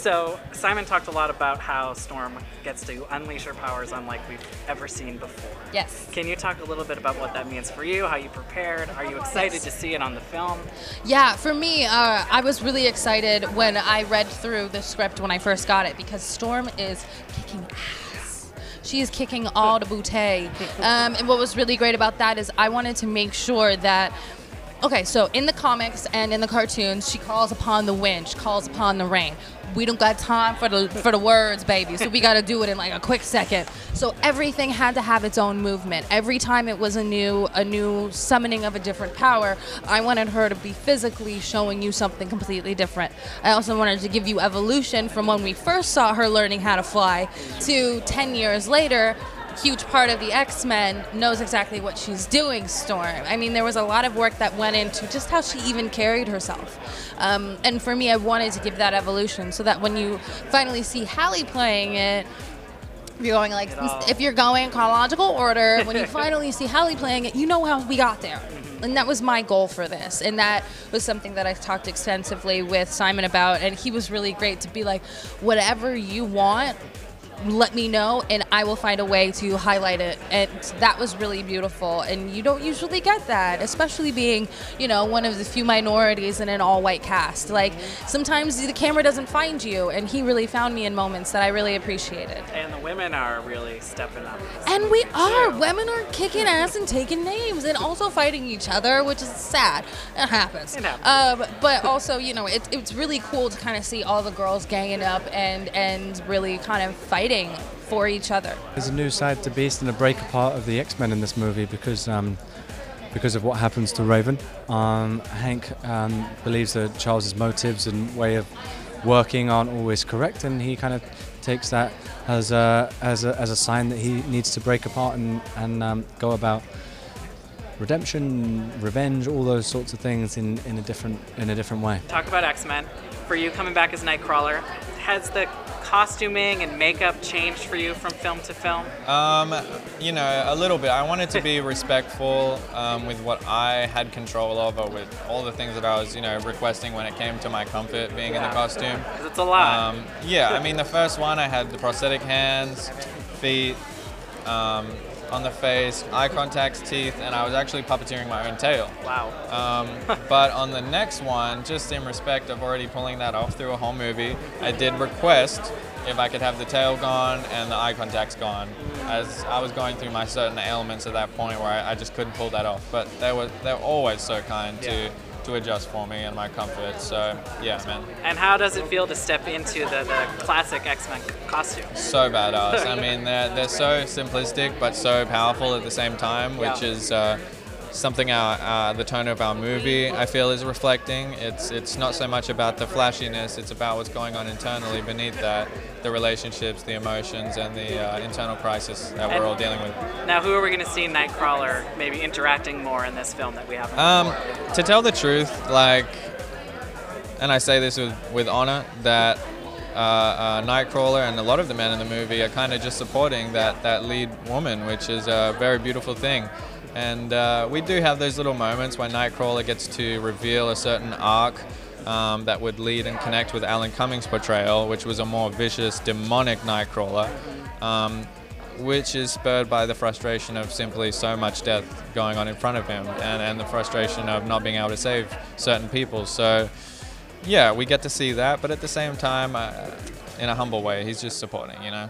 So Simon talked a lot about how Storm gets to unleash her powers unlike we've ever seen before. Yes. Can you talk a little bit about what that means for you, how you prepared? Are you excited to see it on the film? Yeah, for me, I was really excited when I read through the script when I first got it because Storm is kicking ass. She is kicking all the booty. And what was really great about that is I wanted to make sure that okay, so in the comics and in the cartoons, she calls upon the wind, she calls upon the rain. We don't got time for the words, baby, so we got to do it in like a quick second. So everything had to have its own movement. Every time it was a new summoning of a different power, I wanted her to be physically showing you something completely different. I also wanted to give you evolution from when we first saw her learning how to fly to 10 years later. Huge part of the X-Men knows exactly what she's doing, Storm. I mean, there was a lot of work that went into just how she even carried herself. And for me, I wanted to give that evolution so that when you finally see Hallie playing it, you're going like, if you're going chronological order, when you finally see Hallie playing it, you know how we got there. And that was my goal for this. And that was something that I talked extensively with Simon about. And he was really great to be like, whatever you want, let me know and I will find a way to highlight it. And that was really beautiful, and you don't usually get that, especially being, you know, one of the few minorities in an all-white cast. Like, sometimes the camera doesn't find you, and he really found me in moments that I really appreciated. And the women are really stepping up. And we are. Women are kicking ass and taking names and also fighting each other, which is sad. It happens. It happens. But also, you know, it's really cool to kind of see all the girls ganging up and really kind of fighting for each other. There's a new side to Beast and a break apart of the X-Men in this movie because of what happens to Raven. Hank believes that Charles's motives and way of working aren't always correct, and he kind of takes that as a sign that he needs to break apart and go about redemption, revenge, all those sorts of things in a different way. Talk about X-Men. For you coming back as Nightcrawler, has the costuming and makeup changed for you from film to film? You know, a little bit. I wanted to be respectful with what I had control of, or with all the things that I was, you know, requesting when it came to my comfort being in the costume. Because it's a lot. Yeah, I mean, the first one I had the prosthetic hands, feet, on the face, eye contacts, teeth, and I was actually puppeteering my own tail. Wow. But on the next one, just in respect of already pulling that off through a whole movie, I did request if I could have the tail gone and the eye contacts gone, as I was going through my certain ailments at that point where I just couldn't pull that off. But they were always so kind to adjust for me and my comfort. So yeah, man. And how does it feel to step into the classic X-Men costume? So badass. I mean, they're so simplistic but so powerful at the same time, which is something the tone of our movie, I feel, is reflecting. It's not so much about the flashiness, it's about what's going on internally beneath that, the relationships, the emotions, and the internal crisis that we're all dealing with. Now, who are we going to see Nightcrawler maybe interacting more in this film that we haven't before? To tell the truth, like, and I say this with honor, that Nightcrawler and a lot of the men in the movie are kind of just supporting that lead woman, which is a very beautiful thing. And we do have those little moments when Nightcrawler gets to reveal a certain arc that would lead and connect with Alan Cummings' portrayal, which was a more vicious, demonic Nightcrawler, which is spurred by the frustration of simply so much death going on in front of him, and the frustration of not being able to save certain people. So yeah, we get to see that, but at the same time, in a humble way, he's just supporting, you know?